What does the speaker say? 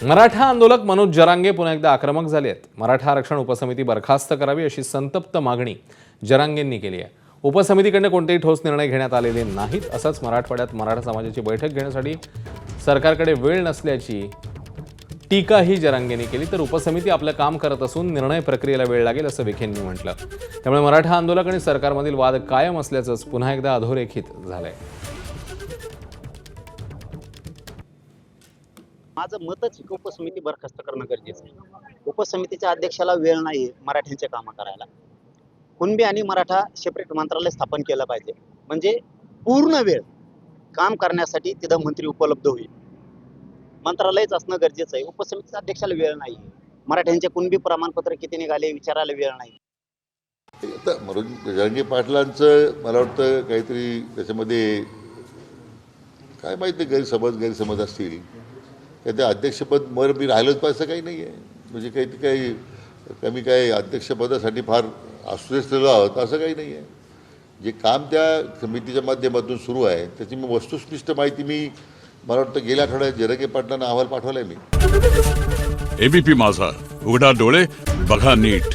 मराठा आंदोलक मनोज जरांगे पुन्हा एकदा आक्रमक झाले आहेत। मराठा आरक्षण उपसमिती बरखास्त करावी अशी संतप्त मागणी जरांगेंनी केली आहे। उपसमितीकडून कोणतेही ठोस निर्णय घेण्यात आलेले नाहीत। असंच मराठवाड्यात मराठा समाजाची बैठक घेण्यासाठी सरकारकडे वेळ नसल्याची टीकाही जरांगेंनी केली। तर उपसमिती आपलं काम करत असून निर्णय प्रक्रियेला वेळ लागेल असं विखेंनी म्हटलं। त्यामुळे मराठा आंदोलक आणि सरकारमधील वाद कायम असल्याचंच पुन्हा एकदा अधोरेखित झालंय। माझं मतच आहे की उपसमिती बरखास्त करणं गरजेचं आहे। उपसमितीच्या अध्यक्षाला वेळ नाही मराठ्यांचे कामं करायला। कुणबी आणि मराठा सेपरेट मंत्रालय स्थापन केलं पाहिजे, म्हणजे पूर्ण वेळ काम करण्यासाठी तिथं मंत्री उपलब्ध होईल। मंत्रालयच असणं गरजेचं आहे। उपसमितीच्या अध्यक्षाला वेळ नाही। मराठ्यांचे कुणबी प्रमाणपत्र किती निघाले विचारायला वेळ नाही। आता मनोज जरांगे पाटलांचं मला वाटतं काहीतरी त्याच्यामध्ये काय माहिती गैरसमज असतील काय ते अध्यक्षपद मी राहिलंच पाहिजे काही नाही आहे। म्हणजे काही कमी काय अध्यक्षपदासाठी फार आश्वस्त आहोत असं काही नाही आहे। जे काम त्या समितीच्या माध्यमातून सुरू आहे त्याची मी वस्तुनिष्ठ माहिती मला वाटतं गेल्या आठवड्यात जरांगे पाटलांना अहवाल पाठवलाय मी। एबीपी माझा, उघडा डोळे बघा नीट।